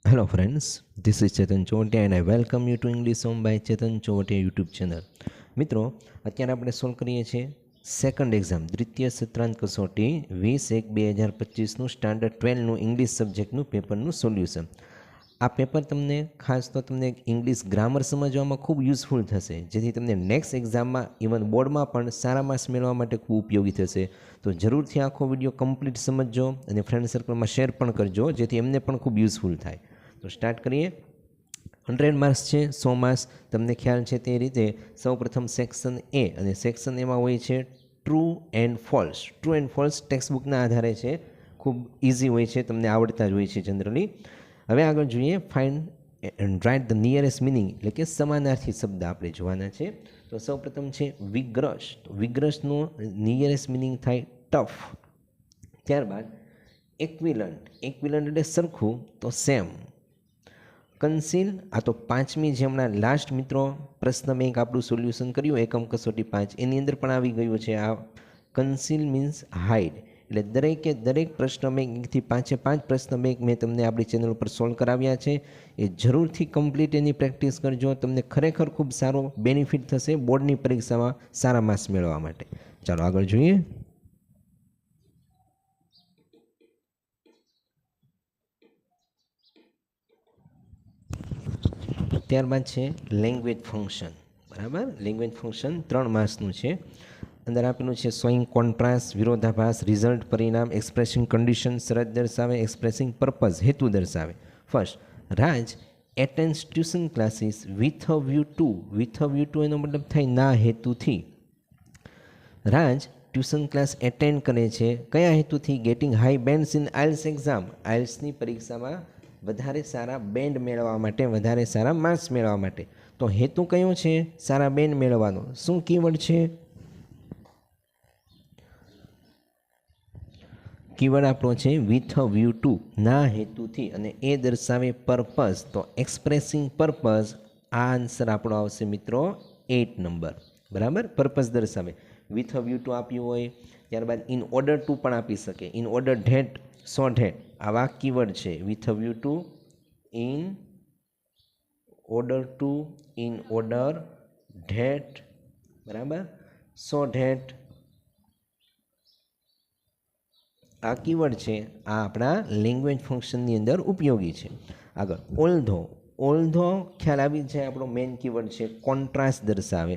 Hello friends, this is Chetan Chotia and I welcome you to English Home by Chetan Chotia YouTube channel. મિત્રો અત્યારે આપણે solve કરીએ છીએ second exam દ્વિતીય સત્રાંત કસોટી 20/1/2025નું સ્ટાન્ડર્ડ 12નું ઇંગ્લિશ સબ્જેક્ટનું પેપરનું સોલ્યુશન. આ પેપર તમને ખાસ તો તમને ઇંગ્લિશ ગ્રામર સમજવામાં ખૂબ યુઝફુલ થશે, જેથી તમને નેક્સ્ટ એક્ઝામમાં ઇવન બોર્ડમાં પણ સારા માર્ક્સ મેળવવા માટે ખૂબ ઉપયોગી થશે. તો જરૂરથી આખો વિડીયો કમ્પ્લીટ સમજજો અને ફ્રેન્ડ સર્કલમાં શેર પણ કરજો, જેથી એમને પણ ખૂબ યુઝફુલ થાય. તો સ્ટાર્ટ કરીએ. 100 માર્ક્સ છે, 100 માર્ક્સ તમને ખ્યાલ છે તે રીતે સૌપ્રથમ સેક્શન એ, અને સેક્શન એમાં હોય છે true and false. True and false ટેક્સ્ટબુકના આધારે છે, ખૂબ ઇઝી હોય છે, તમને આવડતા જ હોય છે જનરલી. હવે આગળ જોઈએ, find and write the nearest meaning, એટલે કે સમાનાર્થી શબ્દ આપણે જોવાના છે. તો સૌપ્રથમ છે વિગ્રસ. તો વિગ્રસનો નિયરેસ્ટ મિનિંગ થાય ટફ. ત્યારબાદ એક્વિલન્ટ. એક્વિલન્ટ એટલે સરખું, તો સેમ. કન્સીલ, આ તો પાંચમી જે હમણાં લાસ્ટ મિત્રો પ્રશ્ન બેંક આપણું સોલ્યુશન કર્યું એકમ કસોટી 5, એની અંદર પણ આવી ગયું છે આ. Conceal means hide. એટલે દરેકે દરેક પ્રશ્ન બેંક 1-5 પ્રશ્ન બેંક મેં તમને આપણી ચેનલ ઉપર સોલ્વ કરાવ્યા છે. એ જરૂરથી કમ્પ્લીટ એની પ્રેક્ટિસ કરજો, તમને ખરેખર ખૂબ સારો બેનિફિટ થશે બોર્ડની પરીક્ષામાં સારા માર્ક્સ મેળવવા માટે. ચાલો આગળ જોઈએ. ત્યારબાદ છે લેંગ્વેજ ફંક્શન. બરાબર, લેંગ્વેજ ફંક્શન 3 માર્ક્સનું છે. અંદર આપેલું છે શોઈંગ કોન્ટ્રાસ્ટ, વિરોધાભાસ, રિઝલ્ટ, પરિણામ, એક્સપ્રેસિંગ કન્ડિશન, શરત દર્શાવે, એક્સપ્રેસિંગ પર્પઝ, હેતુ દર્શાવે. First, Raj attends tuition classes with a view to. With a view to એનો મતલબ થાય ના હેતુથી. રાજ ટ્યુશન ક્લાસ એટેન્ડ કરે છે કયા હેતુથી? Getting high bands in IELTS exam. આઇલ્સની પરીક્ષામાં વધારે સારા બેન્ડ મેળવવા માટે, વધારે સારા માર્ક્સ મેળવવા માટે. તો હેતુ કયો છે? સારા બેન્ડ મેળવવાનો. શું કીવર્ડ છે? કીવર્ડ આપણો છે વિથ અ વ્યૂ ટુ, ના હેતુથી, અને એ દર્શાવે પર્પઝ. તો એક્સપ્રેસિંગ પર્પઝ, આ આન્સર આપણો આવશે મિત્રો 8 નંબર. બરાબર, પર્પઝ દર્શાવે. વિથ અ વ્યૂ ટુ આપ્યું હોય, ત્યારબાદ ઇન ઓર્ડર ટુ પણ આપી શકે. In order that, so that, આવા કીવર્ડ છે. With a view two, in order to, in order that, બરાબર, સો ધેટ, આ કીવર્ડ છે, આ આપણા લેંગ્વેજ ફંક્શનની અંદર ઉપયોગી છે. આગળ ઓલ્ધો. ઓલ્ધો ખ્યાલ આવી જાય, આપણો મેઇન કીવર્ડ છે. કોન્ટ્રાસ્ટ દર્શાવે.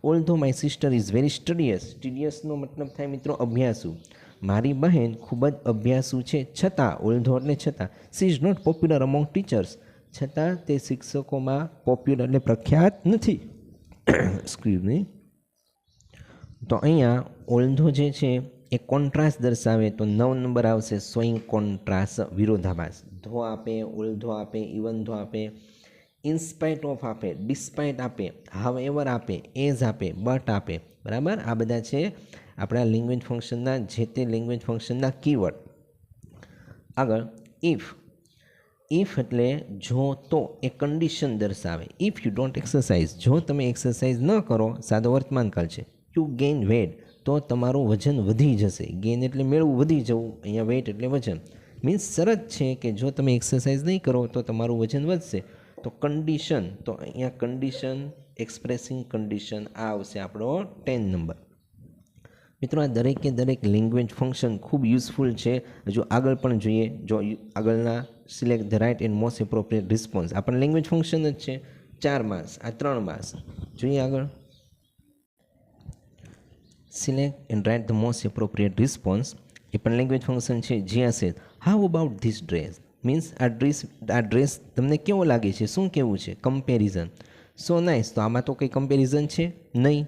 ઓલ્ધો માય સિસ્ટર ઇઝ વેરી સ્ટડિયસ. સ્ટડિયસનો મતલબ થાય મિત્રો અભ્યાસુ. મારી બહેન ખૂબ જ અભ્યાસુ છે, છતાં, ઓલ્ધો એટલે છતાં. She is not popular among teachers. છતાં તે શિક્ષકોમાં પોપ્યુલર એટલે પ્રખ્યાત નથી. Excuse me. તો અહીંયા ઓલ્ધો જે છે એ કોન્ટ્રાસ્ટ દર્શાવે, તો 9 નંબર આવશે શોઈંગ કોન્ટ્રાસ્ટ, વિરોધાભાસ. ધો આપે, ઓલ્ધો આપે, ઇવન ધો આપે, ઇન્સ્પાઇટ ઓફ આપે, ડિસ્પાઇટ આપે, હાવ એવર આપે, એઝ આપે, બટ આપે. બરાબર, આ બધા છે આપણા લેંગ્વેજ ફંક્શનના, જે તે લેંગ્વેજ ફંક્શનના કીવર્ડ. આગળ ઇફ. ઇફ એટલે જો તો, એ કન્ડિશન દર્શાવે. ઇફ યુ ડોન્ટ એક્સરસાઇઝ, જો તમે એક્સરસાઇઝ ન કરો, સાદો વર્તમાનકાળ છે. યુ ગેઇન વેટ, તો તમારું વજન વધી જશે. ગેઇન એટલે મેળવું, વધી જવું, અહીંયા વેટ એટલે વજન. મીન્સ શરત છે કે જો તમે એક્સરસાઇઝ નહીં કરો તો તમારું વજન વધશે. તો કન્ડિશન, તો અહીંયા કન્ડિશન, એક્સપ્રેસિંગ કન્ડિશન, આ આવશે આપણો 10 નંબર. મિત્રો આ દરેકે દરેક લેંગ્વેજ ફંક્શન ખૂબ યુઝફુલ છે. હજુ આગળ પણ જોઈએ. જો આગળના select the right and most appropriate response, આ પણ લેંગ્વેજ ફંક્શન જ છે. 4 માર્ક્સ, આ 3 માર્ક્સ. જોઈએ આગળ. Select and write the most appropriate response, એ પણ લેંગ્વેજ ફંક્શન છે. જ્યાં છે how about this dress, means આ ડ્રેસ તમને કેવો લાગે છે, શું કેવું છે? કમ્પેરિઝન. સો નાઇસ, તો આમાં તો કંઈ કમ્પેરિઝન છે નહીં.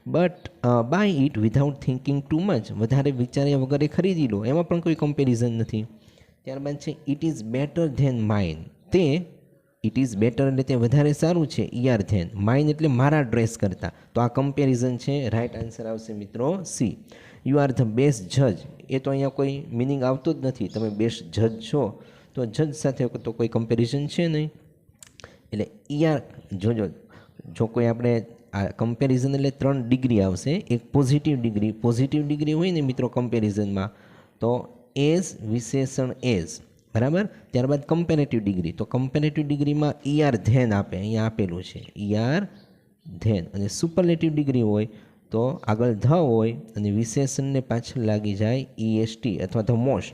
But buy it without thinking too much, વધારે વિચાર્યા વગર એ ખરીદી લો, એમાં પણ કોઈ કમ્પેરિઝન નથી. ત્યારબાદ છે it is better than mine. તે, ઇટ ઇઝ બેટર એટલે તે વધારે સારું છે, ઈઆર ધેન. માઇન એટલે મારા ડ્રેસ કરતાં, તો આ કમ્પેરિઝન છે. રાઇટ આન્સર આવશે મિત્રો C. You are the best જજ, એ તો અહીંયા કોઈ મિનિંગ આવતો જ નથી. તમે બેસ્ટ જજ છો, તો જજ સાથે તો કોઈ કમ્પેરિઝન છે નહીં. એટલે ઈઆર, જો કોઈ આપણે આ કમ્પેરિઝન એટલે 3 ડિગ્રી આવશે. એક પોઝિટિવ ડિગ્રી હોય ને મિત્રો કમ્પેરિઝનમાં, તો એઝ વિશેષણ એઝ, બરાબર. ત્યારબાદ કમ્પેરેટિવ ડિગ્રી, તો કમ્પેરેટિવ ડિગ્રીમાં ER ધેન આપે, અહીંયા આપેલું છે ER ધેન. અને સુપરલેટિવ ડિગ્રી હોય તો આગળ ધ હોય અને વિશેષણને પાછળ લાગી જાય EST અથવા ધ મોસ્ટ.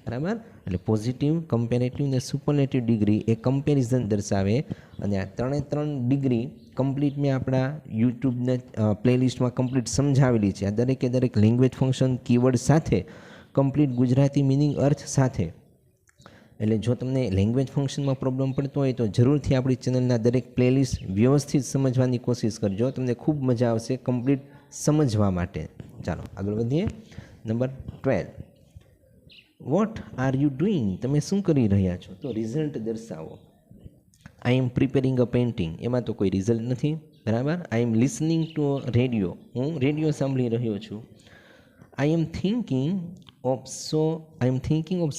બરાબર. એટલે પોઝિટિવ, કમ્પેરેટિવ અને સુપરલેટિવ ડિગ્રી એ કમ્પેરિઝન દર્શાવે. અને આ ત્રણ ડિગ્રી કમ્પ્લીટ મેં આપણા યુટ્યુબને પ્લેલિસ્ટમાં કમ્પ્લીટ સમજાવેલી છે. આ દરેક લેંગ્વેજ ફંક્શન કીવર્ડ સાથે કમ્પ્લીટ ગુજરાતી મિનિંગ અર્થ સાથે. એટલે જો તમને લેંગ્વેજ ફંક્શનમાં પ્રોબ્લેમ પડતો હોય તો જરૂરથી આપણી ચેનલના દરેક પ્લેલિસ્ટ વ્યવસ્થિત સમજવાની કોશિશ કરજો, તમને ખૂબ મજા આવશે કમ્પ્લીટ સમજવા માટે. ચાલો આગળ વધીએ. Number 12, what are you doing, તમે શું કરી રહ્યા છો? તો રિઝલ્ટ દર્શાવો. આઈ એમ પ્રિપેરિંગ અ પેઇન્ટિંગ, એમાં તો કોઈ રિઝલ્ટ નથી. બરાબર. આઈ એમ લિસનિંગ ટુ રેડિયો, હું રેડિયો સાંભળી રહ્યો છું. આઈ એમ થિંકિંગ ઓફ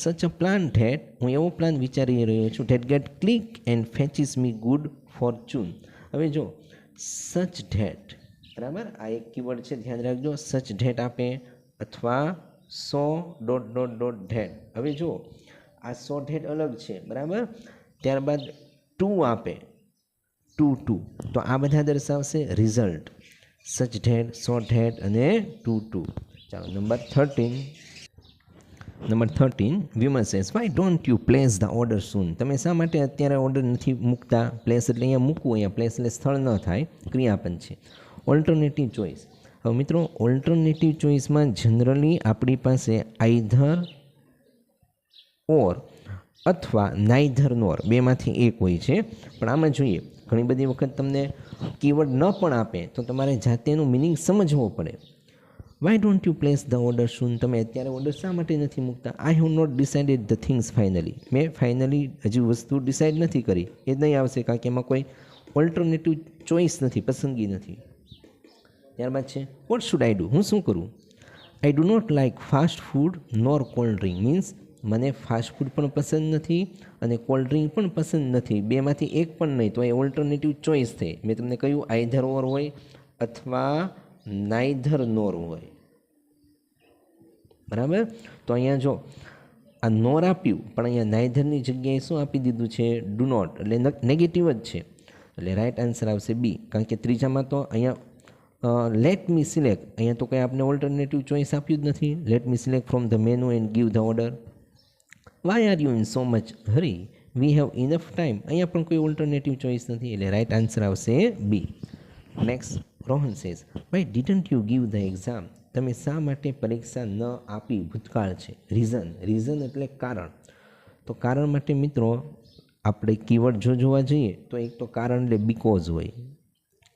સચ અ પ્લાન ધેટ, હું એવો પ્લાન વિચારી રહ્યો છું that get click and fetches me good fortune. હવે જો સચ ધેટ, બરાબર, આ એક કીવર્ડ છે, ધ્યાન રાખજો. સચ ધેટ આપે અથવા સો ... ધેટ. હવે જો આ સો ધેટ અલગ છે, બરાબર. ત્યારબાદ ટુ આપે, ટુ, તો આ બધા દર્શાવશે result. Such that, so that અને ટુ. ચાલો number 13, Vimal says why don't you place the order soon, તમે શા માટે અત્યારે ઓર્ડર નથી મૂકતા? પ્લેસ એટલે અહીંયા મૂકવું, અહીંયા પ્લેસ એટલે સ્થળ ન થાય, ક્રિયાપદ છે. ઓલ્ટરનેટિવ ચોઇસ, હવે મિત્રો ઓલ્ટરનેટિવ ચોઇસમાં જનરલી આપણી પાસે આઈધર ઓર અથવા નાઈધર નોર બેમાંથી એક હોય છે. પણ આમાં જોઈએ ઘણી બધી વખત તમને કીવર્ડ ન પણ આપે તો તમારે જાતેનું મિનિંગ સમજવો પડે. Why don't you place the order soon, તમે અત્યારે ઓર્ડર શા માટે નથી મૂકતા? I have not decided the things finally, મેં ફાઇનલી હજી વસ્તુ ડિસાઇડ નથી કરી, એ નહીં આવશે કારણ કે એમાં કોઈ ઓલ્ટરનેટિવ ચોઇસ નથી, પસંદગી નથી. ત્યારબાદ છે વોટ શુડ આઈ ડુ, હું શું કરું? I do not like fast food nor cold drink, means મને ફાસ્ટ ફૂડ પણ પસંદ નથી અને કોલ્ડ ડ્રિંક પણ પસંદ નથી, બેમાંથી એક પણ નહીં, તો એ ઓલ્ટરનેટિવ ચોઇસ થઈ. મેં તમને કહ્યું આઈધર ઓર હોય અથવા નાઈધર નોર હોય. બરાબર. તો અહીંયા જો આ નોર આપ્યું પણ અહીંયા નાઈધરની જગ્યાએ શું આપી દીધું છે? ડુ નોટ, એટલે નેગેટિવ જ છે. એટલે રાઈટ આન્સર આવશે બી, કારણ કે ત્રીજામાં તો અહીંયા લેટ મી સિલેક્ટ, અહીંયા તો કંઈ આપણે ઓલ્ટરનેટિવ ચોઇસ આપ્યું જ નથી. Let me select from the menu and give the order. Why are you in so much hurry, we have enough time, અહીંયા પણ કોઈ ઓલ્ટરનેટિવ ચોઇસ નથી, એટલે રાઈટ આન્સર આવશે B. Next, Rohan says why didn't you give the exam, તમે શા માટે પરીક્ષા ન આપી? ભૂતકાળ છે. રીઝન એટલે કારણ. તો કારણ માટે મિત્રો આપણે કીવર્ડ જો જોવા જઈએ તો એક તો કારણ એટલે બીકોઝ હોય,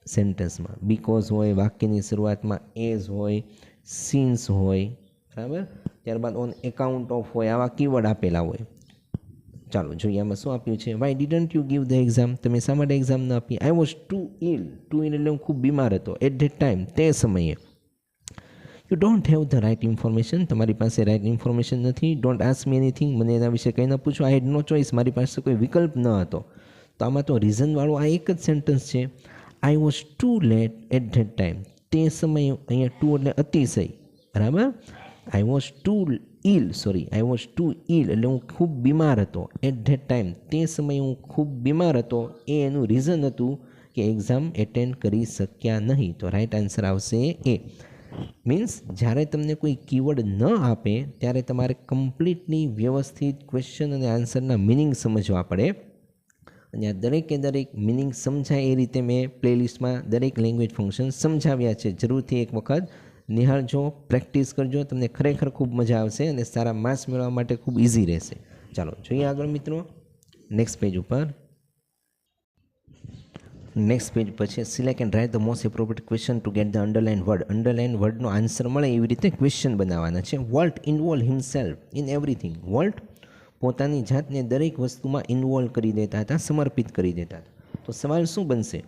સેન્ટેન્સમાં બીકોઝ હોય, વાક્યની શરૂઆતમાં એઝ હોય, સિન્સ હોય, બરાબર. ત્યારબાદ ઓન એકાઉન્ટ ઓફ હોય, આવા કીવર્ડ આપેલા હોય. ચાલો જોઈએ આમાં શું આપ્યું છે. Y didn't you give the exam, તમે શા માટે એક્ઝામ ન આપી? આઈ વોઝ ટુ ઇલ એટલે હું ખૂબ બીમાર હતો. એટ ધેટ ટાઈમ, તે સમયે. You don't have the right information, તમારી પાસે રાઇટ ઇન્ફોર્મેશન નથી. ડોન્ટ આસ્ક મી એનીથિંગ, મને એના વિશે કંઈ ન પૂછો. આઈ હેડ નો ચોઇસ, મારી પાસે કોઈ વિકલ્પ ન હતો. તો આમાં તો રીઝનવાળું આ એક જ સેન્ટન્સ છે. I was too late at that time, તે સમયે, અહીંયા ટુ એટલે અતિશય, બરાબર. આઈ વોઝ ટુ ઇલ એટલે હું ખૂબ બીમાર હતો. એટ ધેટ ટાઈમ, તે સમયે હું ખૂબ બીમાર હતો, એ એનું રીઝન હતું કે એક્ઝામ એટેન્ડ કરી શક્યા નહીં. તો રાઈટ આન્સર આવશે એ. મીન્સ જ્યારે તમને કોઈ કીવર્ડ ન આપે ત્યારે તમારે કમ્પ્લીટલી વ્યવસ્થિત ક્વેશ્ચન અને આન્સરના મિનિંગ સમજવા પડે. અને આ દરેક મિનિંગ સમજાય એ રીતે મેં પ્લેલિસ્ટમાં દરેક લેંગ્વેજ ફંક્શન સમજાવ્યા છે. જરૂરથી એક વખત નિહાળજો, પ્રેક્ટિસ કરજો, તમને ખરેખર ખૂબ મજા આવશે અને સારા માર્ક્સ મેળવવા માટે ખૂબ ઇઝી રહેશે. ચાલો જોઈએ આગળ મિત્રો નેક્સ્ટ પેજ ઉપર. નેક્સ્ટ પેજ પર છે select and write the most appropriate question to get the underline word. Underline વર્ડનો આન્સર મળે એવી રીતે ક્વેશ્ચન બનાવવાના છે. Walt involve himself in everything. Walt પોતાની જાતને દરેક વસ્તુમાં ઇન્વોલ્વ કરી દેતા હતા, સમર્પિત કરી દેતા હતા. તો સવાલ શું બનશે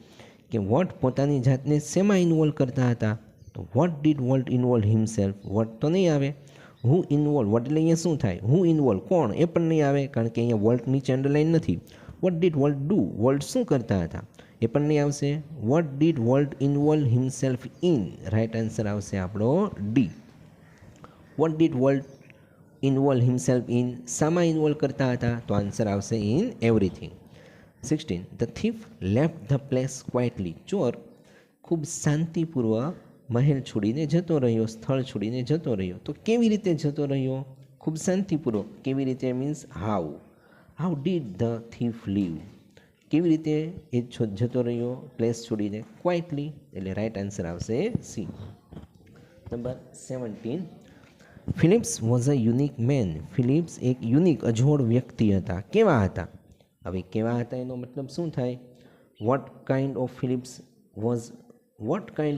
કે વોટ પોતાની જાતને શેમાં ઇન્વોલ્વ કરતા હતા? તો what did Walt involve himself, what તો નહીં આવે. હુ ઇન્વોલ્વ, વોટ એટલે અહીંયા શું થાય? હુ ઇન્વોલ્વ, કોણ, એ પણ નહીં આવે કારણ કે અહીંયા વોલ્ટ નીચે અંડરલાઇન નથી. What did Walt do, Walt શું કરતા હતા? એ પણ નહીં આવશે. What did Walt involve himself in, right answer આવશે આપણો D. What did Walt involve himself in, શામાં ઇન્વોલ્વ કરતા હતા? તો આન્સર આવશે in everything. 16. The thief left the place quietly. ચોર ખૂબ શાંતિપૂર્વક મહેલ છોડીને જતો રહ્યો, સ્થળ છોડીને જતો રહ્યો. તો કેવી રીતે જતો રહ્યો? ખૂબ શાંતિપૂર્વક. કેવી રીતે means how did the thief leave? કેવી રીતે એ જતો રહ્યો પ્લેસ છોડીને? ક્વાઇટલી. એટલે રાઈટ આન્સર આવશે C. Number 17. Philips was a unique man. Philips એક યુનિક અજોડ વ્યક્તિ હતા. કેવા હતા? હવે કેવા હતા એનો મતલબ શું થાય? Vote kind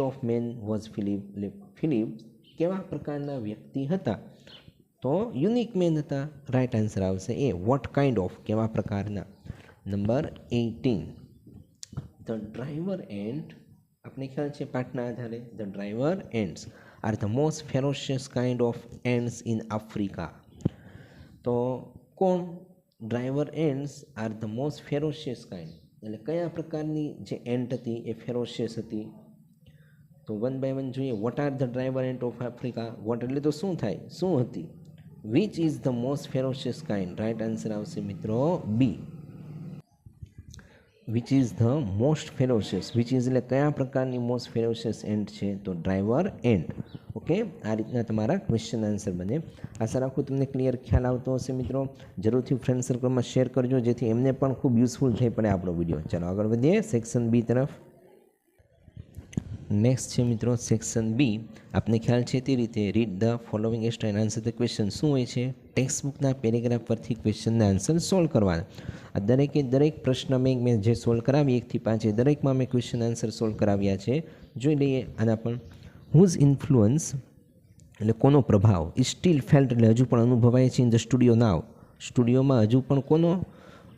of man was Phillips કેવા પ્રકારના વ્યક્તિ હતા? તો યુનિક મેન હતા. રાઈટ આન્સર આવશે એ. વોટ કાઇન્ડ ઓફ કેવા પ્રકારના. નંબર 18. ધ ડ્રાઈવર એન્ડ, આપણે ખ્યાલ છે પાઠના આધારે, the driver ants are the most ferocious kind of ants in Africa. તો કોણ? Driver ants are the most ferocious kind, એટલે કયા પ્રકારની જે એન્ટ હતી એ ફેરોશિયસ હતી? તો વન બાય વન જોઈએ. What are the driver ant of Africa? What એટલે તો શું થાય, શું હતી? Which is the most ferocious kind? Right answer આવશે મિત્રો B. Which is the most ferocious, which is એટલે કયા પ્રકારની મોસ્ટ ફેરોશિયસ એન્ટ છે? તો ડ્રાઈવર એન્ટ. ઓકે, આ રીતના તમારા ક્વેશ્ચન આન્સર બને. આશા રાખું તમને ક્લિયર ખ્યાલ આવતો હશે મિત્રો. જરૂરથી ફ્રેન્ડ સર્કલમાં શેર કરજો જેથી એમને પણ ખૂબ યુઝફુલ થઈ પડે આપણો વિડીયો. ચાલો આગળ વધીએ સેક્શન બી તરફ. નેક્સ્ટ છે મિત્રો સેક્શન બી. આપને ખ્યાલ છે તે રીતે read the following extra and answer the question. શું હોય છે? ટેક્સ્ટ બુકના પેરેગ્રાફ પરથી ક્વેશ્ચનના આન્સર સોલ્વ કરવાના. આ દરેક પ્રશ્ન મેં જે સોલ્વ કરાવી 1 થી 5 એ દરેકમાં મેં ક્વેશ્ચન આન્સર સોલ્વ કરાવ્યા છે. જોઈ લઈએ આના પણ. હુઝ ઇન્ફ્લુઅન્સ એટલે કોનો પ્રભાવ? સ્ટીલ ફેલ્ટ એટલે હજુ પણ અનુભવાય છે. ઇન ધ સ્ટુડિયો નાવ, સ્ટુડિયોમાં હજુ પણ કોનો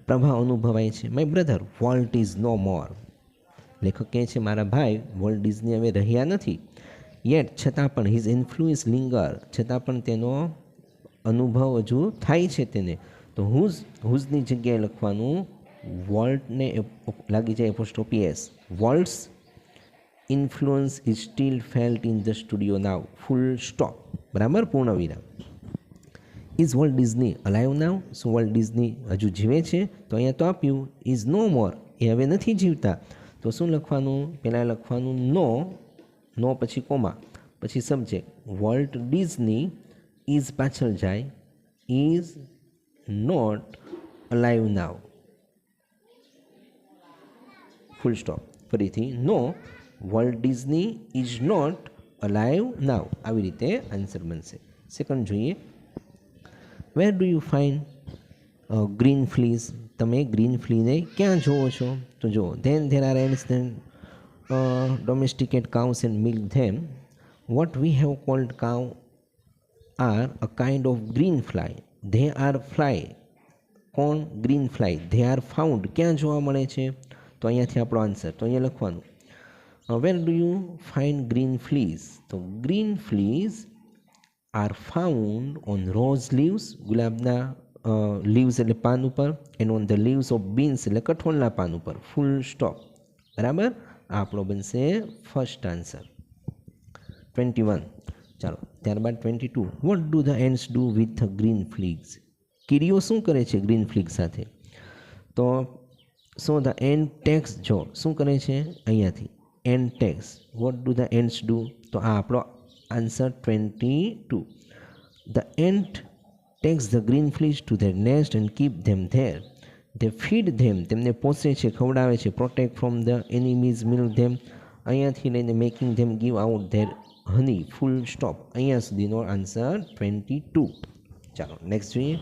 પ્રભાવ અનુભવાય છે? My brother Walt is no more. લેખક કહે છે મારા ભાઈ વોલ્ટ ડિઝની હવે રહ્યા નથી. યેટ છતાં પણ હિઝ ઇન્ફ્લુઅન્સ લિંગર, છતાં પણ તેનો અનુભવ હજુ થાય છે તેને. તો હુઝની જગ્યાએ લખવાનું વોલ્ટને લાગી જાય apostrophe S. Walt's influence is still felt in the studio now. Full stop. બરાબર, પૂર્ણ વિરામ. Is Walt Disney alive now? શું વોલ્ટ ડિઝની હજુ જીવે છે? તો અહીંયા તો આપ્યું ઇઝ નો મોર, એ હવે નથી જીવતા. તો શું લખવાનું? પહેલાં લખવાનું નો પછી કોમા પછી સબ્જેક્ટ. વોલ્ટ ડિઝની ઇઝ પાછળ જાય, is not alive now. Full stop. ફરીથી Walt Disney is not alive now. આવી રીતે આન્સર બનશે. સેકન્ડ જોઈએ. Where do you find green fleas? તમે ગ્રીન ફ્લીને ક્યાં જુઓ છો? તો જુઓ. Then there are ants then domesticate cows and milk them. What we have called cow are a kind of green fly. They are fly. કોણ? Green fly. They are found ક્યાં જોવા મળે છે? તો અહીંયાથી આપણો આન્સર. તો અહીંયા લખવાનું where do you find green fleas? તો green fleas are found on rose leaves, ગુલાબના લીવ્સ એટલે પાન ઉપર, and on the leaves of beans એટલે કઠોળના પાન ઉપર. Full stop. બરાબર, આ આપણો બનશે ફર્સ્ટ આન્સર. 21. ચાલો ત્યારબાદ 22. What do the ants do with the green fleas? કીડીઓ શું કરે છે ગ્રીન ફ્લીગ સાથે? તો સો ધ એન્ડ ટેક્સ. જો શું કરે છે અહીંયાથી and tax. Vote do the ants do? તો આ આપણો answer 22. The ant takes the green fleas to their nest and keep them there. They feed them, તેમને પોષે છે, ખવડાવે છે. protect from the enemies, milk them, અહીંયાથી લઈને making them give out their honey. full stop. અહીંયા સુધીનો answer 22. ચાલો next જોઈએ.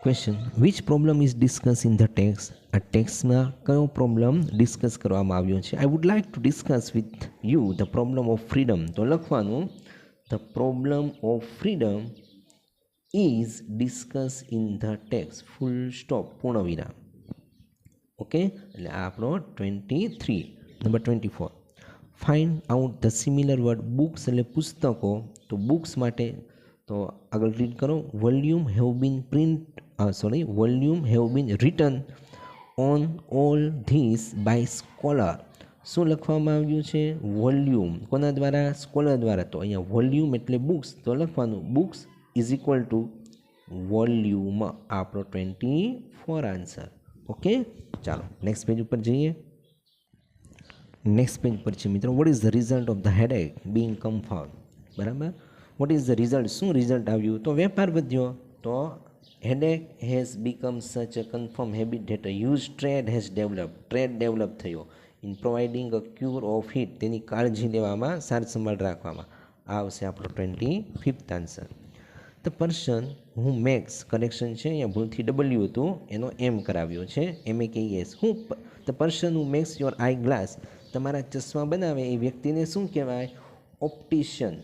Question which problem is discuss in the text? આ ટેક્સ્ટમાં કયો પ્રોબ્લેમ ડિસ્કસ કરવામાં આવ્યો છે? I would like to discuss with you the problem of freedom. તો લખવાનું The problem of freedom is discussed in the text. full stop. પૂર્ણ વિરામ. Okay, એટલે આ આપણો 23. Number 24. Find out the similar word. Books એટલે પુસ્તકો. તો બુક્સ માટે તો આગળ રીડ કરો. Volume have been written on all this by scholar. શું લખવામાં આવ્યું છે? વોલ્યુમ. કોના દ્વારા? સ્કોલર દ્વારા. તો અહીંયા વોલ્યુમ એટલે બુક્સ, તો લખવાનું books is equal to volume. આપણો 24 આન્સર. ઓકે, ચાલો નેક્સ્ટ પેજ ઉપર જઈએ. નેક્સ્ટ પેજ પર છે મિત્રો, what is the result of the headache being confirm. બરાબર, વોટ ઇઝ ધ રિઝલ્ટ, શું રિઝલ્ટ આવ્યું? તો વેપાર વધ્યો. તો headache has become such a confirm habit that a huge trade has develop. Trade develop થયો in providing a cure of hit. તેની કાળજી લેવામાં, સાર સંભાળ રાખવામાં. આ આવશે આપણો 25th answer. The person who makes, correction છે અહીંયા ભૂલથી ડબલ્યુ હતું, એનો એમ કરાવ્યો છે, MEKS. હું the person who makes your eye glass, તમારા ચશ્મા બનાવે એ વ્યક્તિને શું કહેવાય? ઓપ્ટિશિયન.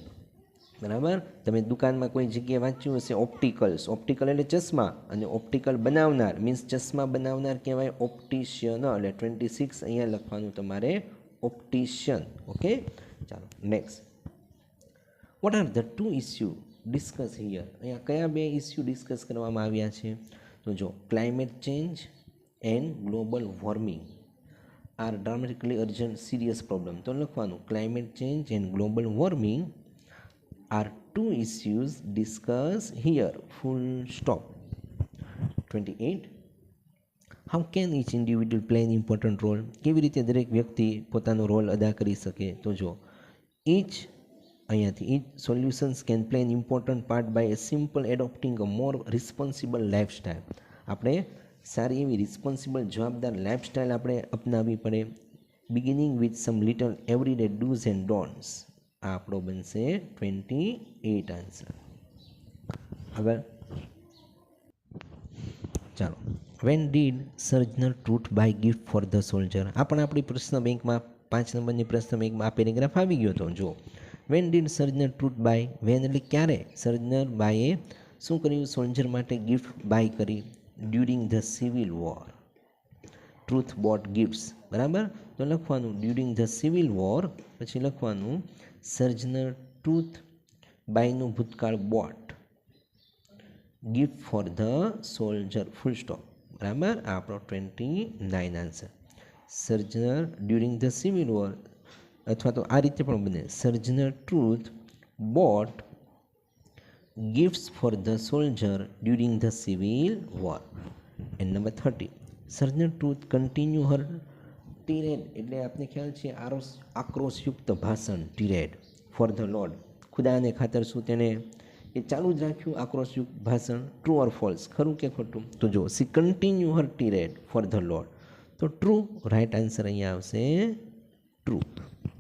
બરાબર, તમે દુકાનમાં કોઈ જગ્યાએ વાંચ્યું હશે ઓપ્ટિકલ્સ. ઓપ્ટિકલ એટલે ચશ્મા, અને ઓપ્ટિકલ બનાવનાર મીન્સ ચશ્મા બનાવનાર કહેવાય ઓપ્ટિશિયન. એટલે 26 અહીંયા લખવાનું તમારે ઓપ્ટિશિયન. ઓકે, ચાલો next. What are the two issue discuss here? અહીંયા કયા બે ઇસ્યુ ડિસ્કસ કરવામાં આવ્યા છે? તો જો climate change and global warming are dramatically urgent serious problem. તો લખવાનું climate change and global warming are two issues discuss here. Full stop. 28. How can each individual play an important role? કેવી રીતે દરેક વ્યક્તિ પોતાનો રોલ અદા કરી શકે? તો જો ઇચ, અહીંયાથી each solutions can play an important part by a simple adopting a more responsible lifestyle. આપણે સારી એવી રિસ્પોન્સિબલ જવાબદાર લાઈફસ્ટાઈલ આપણે અપનાવવી પડે. Beginning with some little everyday dos and don'ts. આ આપણો બનશે 28 આન્સર. આગળ ચાલો. When did Sojourner Truth buy gift for the soldier? આ પણ આપણી પ્રશ્ન બેંકમાં 5 નંબરની પ્રશ્ન બેંકમાં આ પેરેગ્રાફ આવી ગયો હતો. જો when did Sojourner Truth buy, when એટલે ક્યારે, સર્જનર બાયે શું કર્યું? સોલ્જર માટે ગિફ્ટ બાય કરી. During the civil war. Truth bought gifts. બરાબર, તો લખવાનું ડ્યુરિંગ ધ સિવિલ વોર, પછી લખવાનું સર્જનર ટ્રુથ બાયનું ભૂતકાળ bought gift for the soldier. Full stop. બરાબર, આ આપણો 29 answer. Sojourner during the civil war, અથવા તો આ રીતે પણ બને, Sojourner Truth bought gifts for the soldier during the civil war. And number 30. Sojourner Truth continue her tirade, એટલે આપને ખ્યાલ છે આક્રોશયુક્ત ભાષણ, ટીરેડ ફોર ધ લોર્ડ. ખુદાને ખાતર શું તેણે એ ચાલુ જ રાખ્યું આક્રોશયુક્ત ભાષણ? ટ્રુ ઓર ફોલ્સ, ખરું કે ખોટું? તો જો she continue her tirade for the Lord, તો ટ્રુ. રાઈટ આન્સર અહીંયા આવશે ટ્રુ.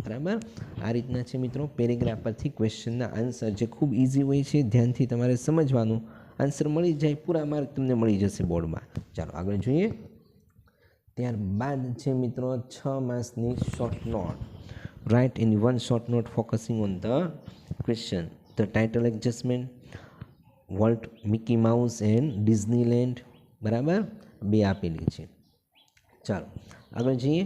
બરાબર, આ રીતના છે મિત્રો પેરેગ્રાફ પરથી ક્વેશ્ચનના આન્સર, જે ખૂબ ઇઝી હોય છે, ધ્યાનથી તમારે સમજવાનું, આન્સર મળી જાય, પૂરા માર્ક તમને મળી જશે બોર્ડમાં. ચાલો આગળ જોઈએ. ત્યારબાદ છે મિત્રો 6 માર્ક્સની short note. Write in one short note focusing on the question. The title adjustment, Walt, Mickey Mouse and Disneyland. બરાબર, બે આપેલી છે. ચાલો આગળ જઈએ.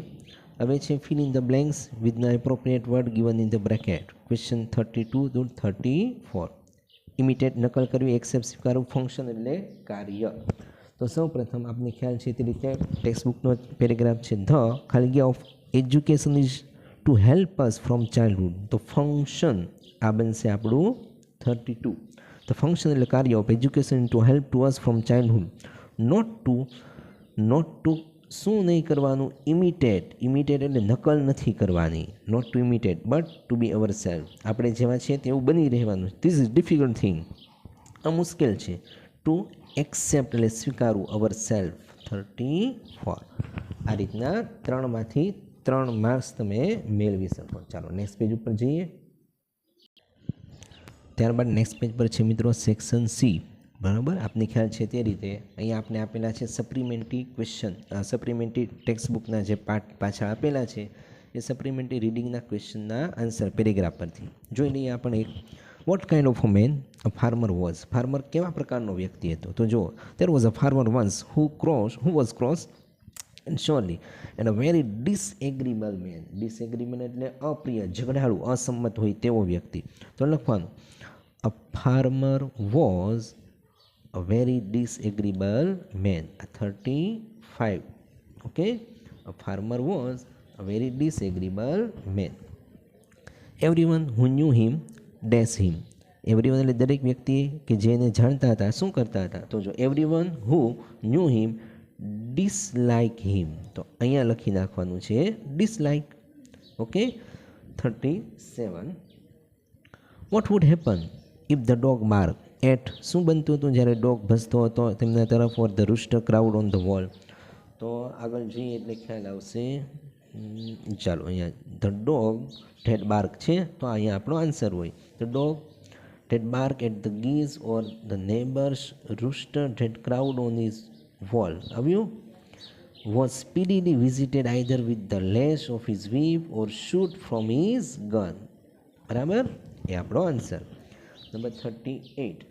હવે છે fill in the blanks with the appropriate word given in the bracket. Question 32 to 34. Imitate, નકલ કરવી, એક્સેપ્ટ, સ્વીકારવું, ફંક્શન એટલે કાર્ય. તો સૌ પ્રથમ આપને ખ્યાલ છે તે રીતે ટેક્સ્ટબુકનો પેરેગ્રાફ છે, ધ ખાલી of education is to help us from childhood. તો ફંક્શન આ બનશે આપણું 32. ધ ફંક્શન એટલે કાર્ય of education to help to us from childhood. Not to શું નહીં કરવાનું? ઇમિટેટ. ઇમિટેટ એટલે નકલ નથી કરવાની, not to imitate but to be our self. આપણે જેવા છે તેવું બની રહેવાનું. ધીસ ઇઝ ડિફિકલ્ટ થિંગ, આ મુશ્કેલ છે. ટુ એક્સેપ્ટ એટલે સ્વીકારવું, અવર સેલ્ફ. 34. આ રીતના 3માંથી 3 માર્ક્સ તમે મેળવી શકો. ચાલો નેક્સ્ટ પેજ ઉપર જઈએ. ત્યારબાદ નેક્સ્ટ પેજ પર છે મિત્રો સેક્શન સી. બરાબર, આપને ખ્યાલ છે તે રીતે અહીંયા આપણે આપેલા છે સપ્લિમેન્ટરી ક્વેશ્ચન. સપ્લિમેન્ટરી ટેક્સ્ટબુકના જે પાર્ટ પાછા આપેલા છે એ સપ્લિમેન્ટરી રીડિંગના ક્વેશ્ચનના આન્સર પેરેગ્રાફ પરથી જોઈ લઈએ. આપણે એક what kind of a man a farmer was. Farmer કેવા પ્રકારનો વ્યક્તિ હતો? તો જો there was a farmer once who was cross and surely and a very disagreeable man. Disagreeable એટલે અપ્રિય, ઝઘડાળુ, અસંમત હોય તેવો વ્યક્તિ. તો લખવાનું a farmer was a very disagreeable man. 35. Okay, a farmer was a very disagreeable man. Everyone who knew him dash him. Everyone એટલે દરેક વ્યક્તિ કે જેને જાણતા હતા શું કરતા હતા? તો જો everyone who knew him dislike him, તો અહીંયા લખી નાખવાનું છે dislike. Okay. 37. What would happen if the dog bark at, શું બનતું હતું જ્યારે ડોગ ભસતો હતો તેમના તરફ, or the rooster crowed on the wall. તો આગળ જોઈએ એટલે ખ્યાલ આવશે. ચાલો અહીંયા ધ ડોગ હેડ બાર્ક છે, તો અહીંયા આપણો આન્સર હોય the dog had bark at the geese or the neighbours rooster had crowed on his wall. આવ્યું. was speedily visited either with the lash of his whip or shoot from his gun. બરાબર, એ આપણો answer. Number 38.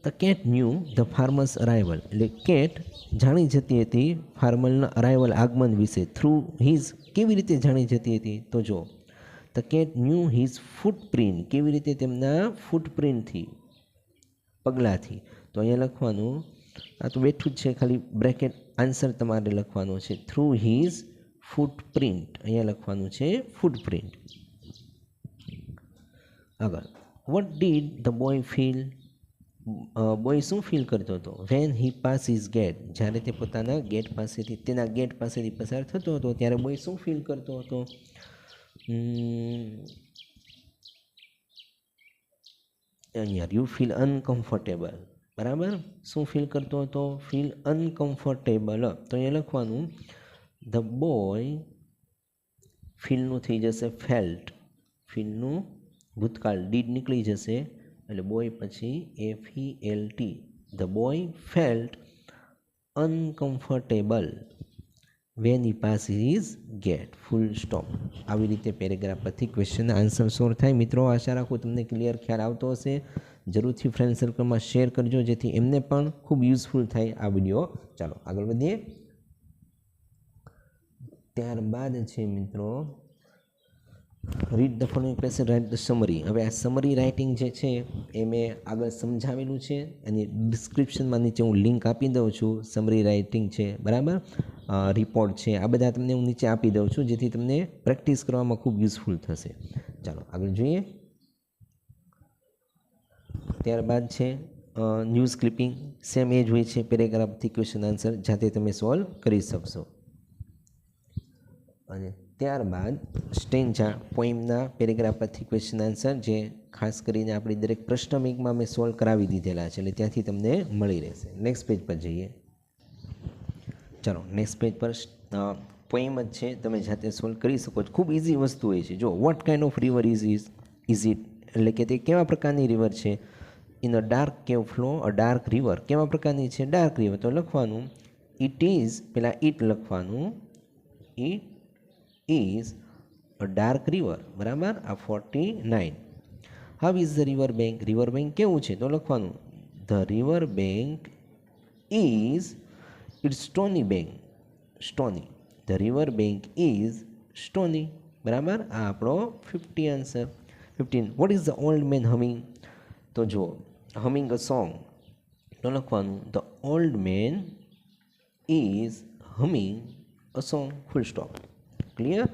The cat knew the farmer's arrival. એટલે cat જાણી જતી હતી ફાર્મરના arrival આગમન વિશે. Through his, કેવી રીતે જાણી જતી હતી? તો જો the cat new his footprint, કેવી રીતે? તેમના ફૂટપ્રિન્ટથી, પગલાંથી. તો અહીંયા લખવાનું, આ તો બેઠું જ છે, ખાલી બ્રેકેટ આન્સર તમારે લખવાનો છે. થ્રુ હિઝ ફૂટપ્રિન્ટ, અહીંયા લખવાનું છે ફૂટપ્રિન્ટ. આગળ, what did the boy feel? Boy શું ફીલ કરતો હતો? When he pass his gate, જ્યારે તે પોતાના ગેટ પાસેથી, તેના ગેટ પાસેથી પસાર થતો હતો ત્યારે બોય શું ફીલ કરતો હતો? અહીંયા યુ ફીલ અનકમ્ફર્ટેબલ. બરાબર, શું ફીલ કરતો હતો? Feel uncomfortable. તો અહીંયા લખવાનું ધ બોય, ફીલનું થઈ જશે ફેલ્ટ, ફીલનું ભૂતકાળ, ડીડ નીકળી જશે એટલે બોય પછી FELT. The boy felt uncomfortable when he pass his gate, full stop. આવી રીતે પેરેગ્રાફ પરથી ક્વેશ્ચનના આન્સર સોલ્વ થાય. મિત્રો, આશા રાખું તમને ક્લિયર ખ્યાલ આવતો હશે. જરૂરથી ફ્રેન્ડ સર્કલમાં શેર કરજો જેથી એમને પણ ખૂબ યુઝફુલ થાય આ વિડીયો. ચાલો આગળ વધીએ. ત્યારબાદ છે મિત્રો read the following passage, write the summary. હવે આ સમરી રાઇટિંગ જે છે એ મેં આગળ સમજાવેલું છે, અને ડિસ્ક્રિપ્શનમાં નીચે હું લિંક આપી દઉં છું. સમરી રાઇટિંગ છે, બરાબર, રિપોર્ટ છે, આ બધા તમને હું નીચે આપી દઉં છું જેથી તમને પ્રેક્ટિસ કરવામાં ખૂબ યુઝફુલ થશે. ચાલો આગળ જોઈએ. ત્યારબાદ છે ન્યૂઝ ક્લિપિંગ. સેમ એ જ હોય છે પેરેગ્રાફથી ક્વેશ્ચન આન્સર, જાતે તમે સોલ્વ કરી શકશો. અને ત્યારબાદ સ્ટેન્જા, પોઈમના પેરેગ્રાફ પરથી ક્વેશ્ચન આન્સર, જે ખાસ કરીને આપણી દરેક પ્રશ્ન બેંકમાં મેં સોલ્વ કરાવી દીધેલા છે, એટલે ત્યાંથી તમને મળી રહેશે. નેક્સ્ટ પેજ પર જઈએ. ચાલો નેક્સ્ટ પેજ પર પોઈમ જ છે, તમે જાતે સોલ્વ કરી શકો છો. ખૂબ ઇઝી વસ્તુ હોય છે. જો what kind of river is it, એટલે કે તે કેવા પ્રકારની રિવર છે? In a dark cave flow a dark river, કેવા પ્રકારની છે? Dark river. તો લખવાનું ઇટ ઇઝ, પહેલાં ઇટ લખવાનું, it is a dark river. બરાબર, આ 49. How is the river bank, river bank કેવું છે? તો લખવાનું the river bank is it's stony bank, stony. The river bank is stony. બરાબર, આ આપણો 50 answer. 15. Vote is the old man humming? તો જો હમિંગ અ સોંગ, તો લખવાનું the old man is humming a song, full stop. Clear?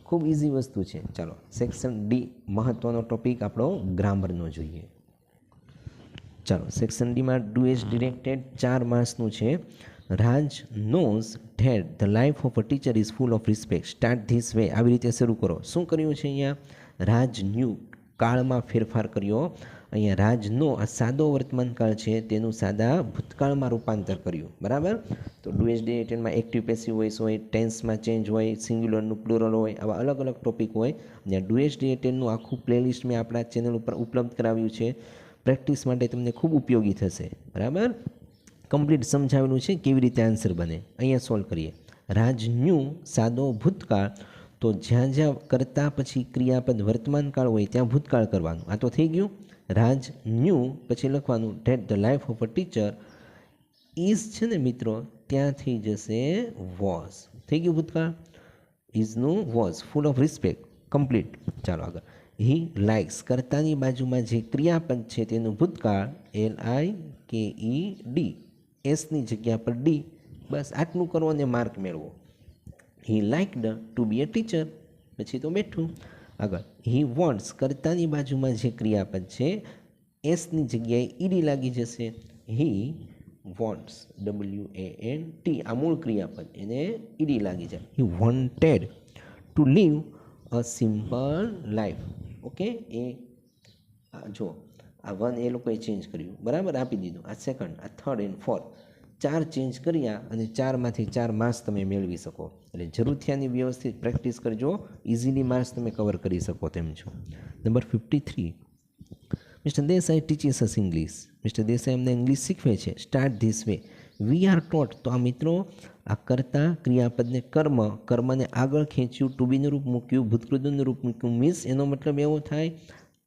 ખૂબ easy વસ્તુ છે. ચાલો સેક્શન ડી, મહત્ત્વનો ટોપિક આપણો ગ્રામરનો જોઈએ. ચાલો સેક્શન ડીમાં ડુ એઝ ડિરેક્ટેડ 4 માર્ક્સનું છે. Raj knows that the life of a teacher is full of respect, start this way. આવી રીતે શરૂ કરો. શું કર્યું છે અહીંયા? રાજ ન્યૂ, કાળમાં ફેરફાર કર્યો. અહીંયા રાજનો આ સાદો વર્તમાન કાળ છે તેનું સાદા ભૂતકાળમાં રૂપાંતર કર્યું. બરાબર, તો ડુ એઝ ડિરેક્ટેડમાં એક્ટિવ પેસિવ વોઇસ હોય, ટેન્સમાં ચેન્જ હોય, સિંગ્યુલરનું પ્લુરલ હોય, આવા અલગ અલગ ટોપિક હોય. અને ડુ એઝ ડિરેક્ટેડનું આખું પ્લેલિસ્ટ મેં આપણા ચેનલ ઉપર ઉપલબ્ધ કરાવ્યું છે. પ્રેક્ટિસ માટે તમને ખૂબ ઉપયોગી થશે. બરાબર, કમ્પ્લીટ સમજાવેલું છે કેવી રીતે આન્સર બને. અહીંયા સોલ્વ કરીએ. રાજ ન્યૂ, સાદો ભૂતકાળ, તો જ્યાં જ્યાં કરતા પછી ક્રિયાપદ વર્તમાન કાળ હોય ત્યાં ભૂતકાળ કરવાનું. આ તો થઈ ગયું. રાજ ન્યૂ પછી લખવાનું that the life of a teacher is છે ને મિત્રો, ત્યાં થઈ જશે વોઝ. થઈ ગયું ભૂતકાળ. ઇઝનું was, full of respect, complete. ચાલો આગળ. હી લાઇક્સ, કર્તાની બાજુમાં જે ક્રિયાપદ છે તેનું ભૂતકાળ LIKED, એસની જગ્યા પર ડી. બસ આટલું કરો અને માર્ક મેળવો. He liked to be a teacher, પછી તો બેઠું. આગળ હી વોન્ટ્સ, કર્તાની બાજુમાં જે ક્રિયાપદ છે એસની જગ્યાએ ઈડી લાગી જશે. હી વોન્ટ્સ, WANT, આ મૂળ ક્રિયાપદ, એને ઈડી લાગી જાય. He wanted to live a simple life. Okay, એ જો આ 1 એ લોકોએ ચેન્જ કર્યું, બરાબર, આપી દીધું. આ સેકન્ડ, આ થર્ડ એન્ડ ફોર્થ, 4 ચેન્જ કર્યા અને 4માંથી 4 માર્ક્સ તમે મેળવી શકો. એટલે જરૂરથી આની વ્યવસ્થિત પ્રેક્ટિસ કરજો, ઇઝીલી માર્ક્સ તમે કવર કરી શકો તેમ છો. Number 53, mister Desai teaches us English. Mister Desai અમને ઇંગ્લિશ શીખવે છે. Start this way, we are taught. તો આ મિત્રો આ કરતા ક્રિયાપદને કર્મને આગળ ખેંચ્યું, ટુ બીનું રૂપ મૂક્યું, ભૂતકૃતનું રૂપ મૂક્યું, મીન્સ એનો મતલબ એવો થાય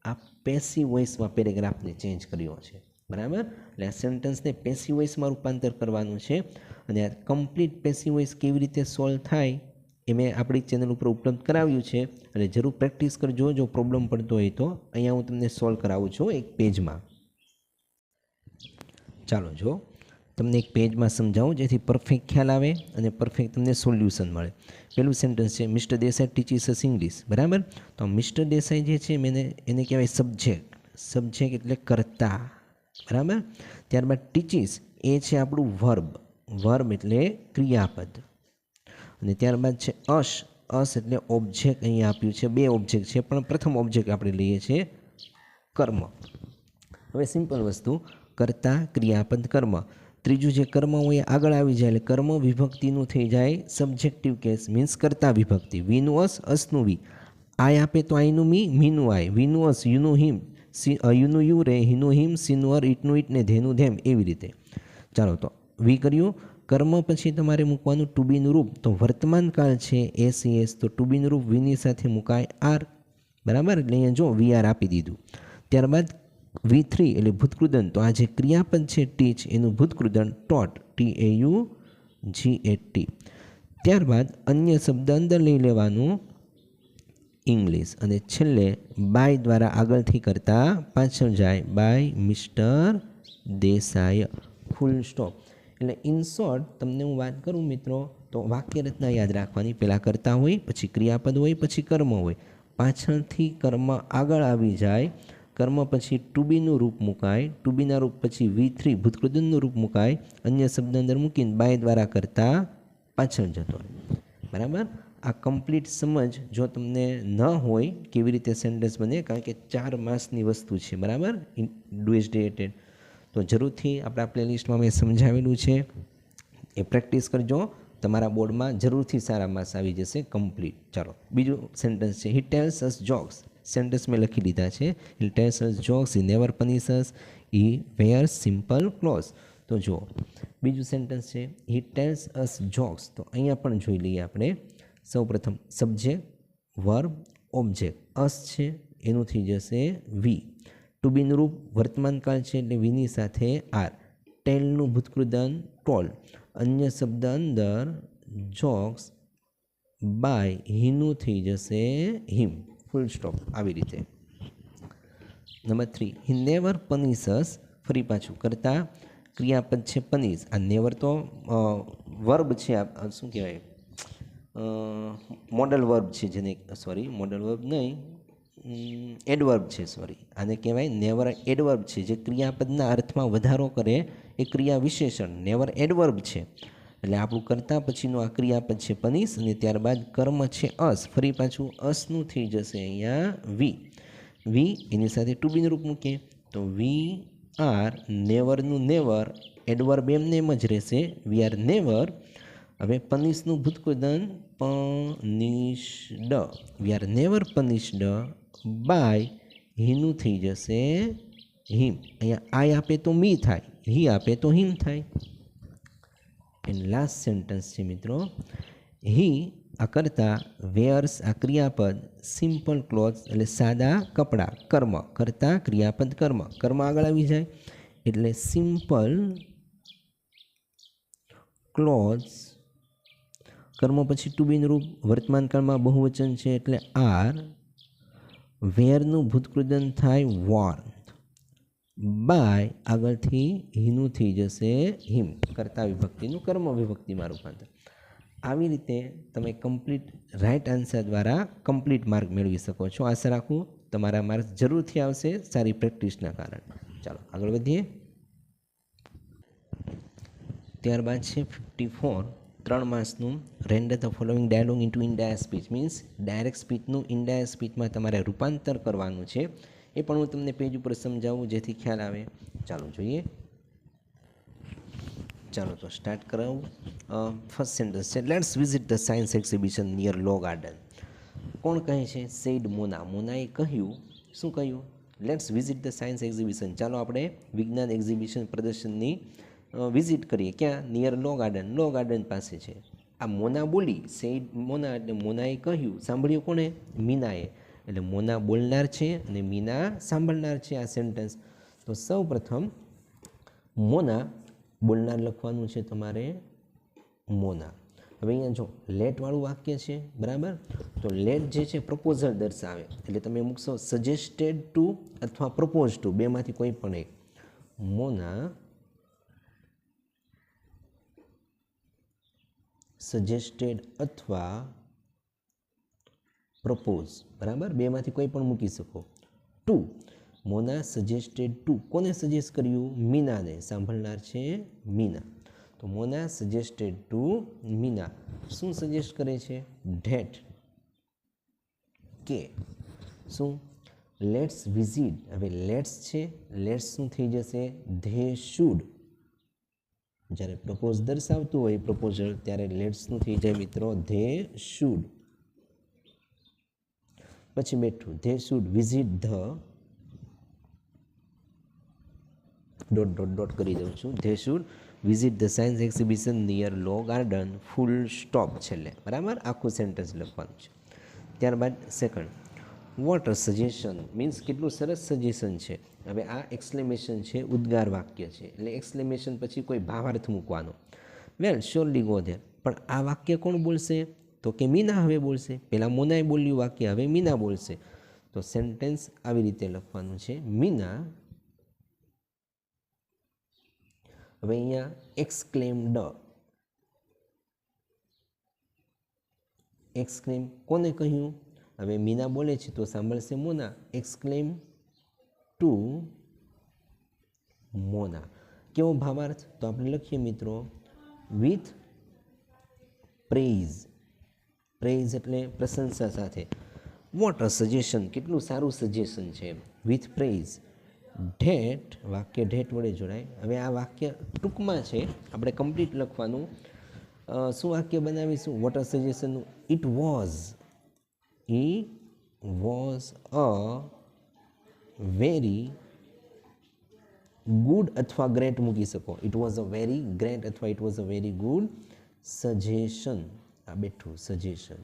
આ પેસિવ વોઇસમાં પેરેગ્રાફને ચેન્જ કર્યો છે, બરાબર. એટલે આ સેન્ટન્સને પેસિવ વોઇસમાં રૂપાંતર કરવાનું છે. અને આ કમ્પ્લીટ પેસિવ વોઇસ કેવી રીતે સોલ્વ થાય એ મેં આપણી ચેનલ ઉપર ઉપલબ્ધ કરાવ્યું છે. અને જરૂર પ્રેક્ટિસ કરજો. જો પ્રોબ્લેમ પડતો હોય તો અહીંયા હું તમને સોલ્વ કરાવું છું એક પેજમાં. ચાલો જો તમને એક પેજમાં સમજાવું જેથી પરફેક્ટ ખ્યાલ આવે અને પરફેક્ટ તમને સોલ્યુશન મળે. પહેલું સેન્ટન્સ છે mister Desai teaches us English, બરાબર. તો મિસ્ટર દેસાઈ જે છે એને કહેવાય સબ્જેક્ટ. સબ્જેક્ટ એટલે કર્તા, બરાબર. ત્યારબાદ ટીચીસ એ છે આપણું વર્બ એટલે ક્રિયાપદ. અને ત્યારબાદ છે અસ એટલે ઓબ્જેક્ટ. અહીંયા આપ્યું છે 2 ઓબ્જેક્ટ છે, પણ પ્રથમ ઓબ્જેક્ટ આપણે લઈએ છીએ કર્મ. હવે સિમ્પલ વસ્તુ, કર્તા ક્રિયાપદ કર્મ. ત્રીજું જે કર્મ હોય એ આગળ આવી જાય એટલે કર્મ વિભક્તિનું થઈ જાય સબ્જેક્ટિવ કેસ, મીન્સ કર્તા વિભક્તિ. વીનું અસનું વી, આય આપે તો આઈનું મીનું આય, વીનું અસ, યુનું હિમ, યુનું યુ રે, હિનું હિમ, સીનું અર, ઈટનું ઈટ ને ધેનું ધેમ, એવી રીતે. ચાલો તો વી કર્યું. કર્મ પછી તમારે મૂકવાનું ટુ બીનું રૂપ. તો વર્તમાન કાળ છે એસ, તો ટુ બીનું રૂપ વીની સાથે મુકાય આર, બરાબર. એટલે અહીંયા જો વી આર આપી દીધું. ત્યારબાદ V3 એટલે ભૂતકૃદન. તો આ જે ક્રિયાપદ છે ટીચ એનું ભૂતકૃદન ટોટ, TAUGAT. ત્યારબાદ અન્ય શબ્દ અંદર લઈ લેવાનું ઇંગ્લિશ. અને છેલ્લે બાય દ્વારા આગળથી કરતા પાછળ જાય, by mister Desai, full stop. એટલે ઇન શોર્ટ તમને હું વાત કરું મિત્રો તો વાક્ય રચના યાદ રાખવાની. પહેલાં કરતા હોય, પછી ક્રિયાપદ હોય, પછી કર્મ હોય. પાછળથી કર્મ આગળ આવી જાય, કર્મ પછી ટુ બીનું રૂપ મુકાય, ટુ બીના રૂપ પછી V3 ભૂતકૃદનનું રૂપ મુકાય, અન્ય શબ્દ અંદર મૂકીને બાય દ્વારા કરતા પાછળ જતો રહે, બરાબર. આ કમ્પ્લીટ સમજ જો તમને ન હોય કેવી રીતે સેન્ટેન્સ બને, કારણ કે 4 માસની વસ્તુ છે, બરાબર, ડુએસ્ડેટેડ, તો જરૂરથી આપણા પ્લેલિસ્ટમાં મેં સમજાવેલું છે, એ પ્રેક્ટિસ કરજો. તમારા બોર્ડમાં જરૂરથી સારા માર્ક્સ આવી જશે કમ્પ્લીટ. ચાલો બીજું સેન્ટેન્સ છે he tells us jokes. Sentence મેં લખી લીધા છે. He tells us jokes, he never punish us, he wears simple clothes. તો જુઓ બીજું સેન્ટેન્સ છે હી ટેલ્સ અસ જોક્સ. તો અહીંયા પણ જોઈ લઈએ આપણે. સૌપ્રથમ સબ્જેક્ટ, વર્બ, ઓબ્જેક્ટ. અસ છે એનું થઈ જશે વી. ટુ બીનું રૂપ વર્તમાનકાળ છે એટલે વીની સાથે આર. ટેલનું ભૂતકૃદન ટોલ. અન્ય શબ્દ અંદર જોક્સ, બાય હીનું થઈ જશે હિમ, ફૂલ સ્ટોપ. આવી રીતે. Number 3 he never punishes. ફરી પાછું કરતા ક્રિયાપદ છે પનિશ. આ નેવર તો વર્બ છે, શું કહેવાય, મોડલ વર્બ છે, જેને સોરી મોડલ વર્બ નહીં, એડવર્બ છે, સોરી. આને કહેવાય નેવર એડવર્બ છે, જે ક્રિયાપદના અર્થમાં વધારો કરે એ ક્રિયા વિશેષણ નેવર એડવર્બ છે. એટલે આપણું કરતા પછીનું આ ક્રિયાપદ છે પનિશ, અને ત્યારબાદ કર્મ છે અસ. ફરી પાછું અસનું થઈ જશે અહીંયા વી એની સાથે ટુ બીનું રૂપ મૂકીએ તો વી આર. નેવરનું નેવર, એડવર્બ એમને એમ જ રહેશે, વી આર નેવર. હવે પનિશનું ભૂતકૃદન punished, we are never punished by હીનું થઈ જશે હિમ. અહીંયા આય આપે તો મી થાય, હી આપે તો હિમ થાય. એન્ડ લાસ્ટ સેન્ટેન્સ છે મિત્રો હી આ કરતા, વેયર્સ આ ક્રિયાપદ, સિમ્પલ ક્લોથ્સ એટલે સાદા કપડાં. કર્મ કરતા ક્રિયાપદ કર્મ આગળ આવી જાય એટલે સિમ્પલ ક્લોથ્સ. કર્મ પછી ટુ બીનું રૂપ વર્તમાનકાળમાં બહુવચન છે એટલે આર. વેરનું ભૂતકૃદન થાય વોર. બાય આગળથી હીનું થઈ જશે હિમ, કર્તા વિભક્તિનું કર્મ વિભક્તિમાં રૂપાંતર. આવી રીતે તમે કમ્પ્લીટ રાઇટ આન્સર દ્વારા કમ્પ્લીટ માર્ક મેળવી શકો છો. આશા રાખું તમારા માર્ક્સ જરૂરથી આવશે સારી પ્રેક્ટિસના કારણે. ચાલો આગળ વધીએ. ત્યારબાદ છે 54, 3 માર્ક્સનું. Render the following dialogue into indirect speech. Means direct સ્પીચનું ઇનડાયરેક્ટ સ્પીચમાં તમારે રૂપાંતર કરવાનું છે. એ પણ હું તમને પેજ ઉપર સમજાવું જેથી ખ્યાલ આવે. ચાલો જોઈએ. ચાલો તો સ્ટાર્ટ કરાવું. ફર્સ્ટ સેન્ટેન્સ છે, let's visit the science exhibition near Law Garden. કોણ કહે છે? સેડ મોના. મોનાએ કહ્યું. શું કહ્યું? Let's visit the science exhibition. ચાલો આપણે વિજ્ઞાન એક્ઝિબિશન પ્રદર્શનની વિઝિટ કરીએ. ક્યાં? Near Law Garden. Law Garden પાસે છે. આ મોના બોલી. સેડ મોના એટલે મોનાએ કહ્યું. સાંભળ્યું કોણે? મીનાએ. એટલે મોના બોલનાર છે અને મીના સાંભળનાર છે આ સેન્ટેન્સ. તો સૌ પ્રથમ મોના બોલનાર લખવાનું છે તમારે મોના. હવે અહીંયા જો લેટવાળું વાક્ય છે, બરાબર. તો લેટ જે છે પ્રપોઝલ દર્શાવે. એટલે તમે મૂકશો સજેસ્ટેડ ટુ અથવા પ્રપોઝ ટુ, બેમાંથી કોઈ પણ એક. મોના સજેસ્ટેડ અથવા પ્રપોઝ, બરાબર. બેમાંથી કોઈ પણ મૂકી શકો. Two, Mona suggested to. કોને સજેસ્ટ કર્યું? મીનાને. સાંભળનાર છે મીના. તો મોના સજેસ્ટેડ ટુ મીના. શું સજેસ્ટ કરે છે? ધેટ, કે. શું? Let's visit. હવે લેટ્સ છે, લેટ્સ શું થઈ જશે? They should. જ્યારે પ્રપોઝ દર્શાવતું હોય પ્રપોઝલ ત્યારે લેટ્સ શું થઈ જાય મિત્રો? They should. પછી બેઠું they should visit the, dot dot dot કરી દઉં છું. They should visit the science exhibition near Law Garden, full stop છેલ્લે, બરાબર. આખું સેન્ટેન્સ લખવાનું છે. ત્યારબાદ second, what a suggestion. Means કેટલું સરસ સજેશન છે. હવે આ એક્સક્લેમેશન છે, ઉદ્ગાર વાક્ય છે, એટલે એક્સક્લેમેશન પછી કોઈ ભાવાર્થ મૂકવાનો. વેલ શ્યોરલી ગો ધેર. પણ આ વાક્ય કોણ બોલશે? તો કે મીના હવે બોલશે. પહેલાં મોનાએ બોલ્યું વાક્ય, હવે મીના બોલશે. તો સેન્ટેન્સ આવી રીતે લખવાનું છે, મીના. હવે અહીંયા એક્સક્લેમ્ડ. એક્સક્લેમ કોને કહ્યું? હવે મીના બોલે છે તો સાંભળશે મોના. એક્સક્લેમ ટુ મોના. કેવો ભાવાર્થ? તો આપણે લખીએ મિત્રો, વિથ પ્રેઇઝ. પ્રેઇઝ એટલે પ્રશંસા સાથે. Vote a suggestion. કેટલું સારું સજેશન છે. With praise. ધેટ, વાક્ય ધેટ વડે જોડાય. હવે આ વાક્ય ટૂંકમાં છે, આપણે કમ્પ્લીટ લખવાનું. શું વાક્ય બનાવીશું વોટ અ સજેશનનું? It was a very good અથવા ગ્રેટ મૂકી શકો. It was a very great અથવા it was a very good suggestion. આ બેઠું સજેશન.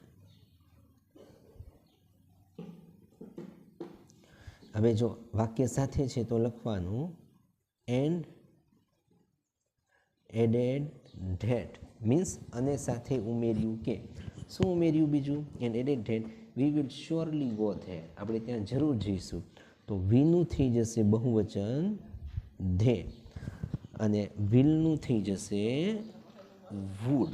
હવે જો વાક્ય સાથે છે તો લખવાનું એન્ડ એડેડ ધેટ. મીન્સ અને સાથે ઉમેર્યું કે. શું ઉમેર્યું બીજું? And added that we will surely go there. આપણે ત્યાં જરૂર જઈશું. તો વીનું થઈ જશે બહુવચન ધે, અને વિલનું થઈ જશે વુડ.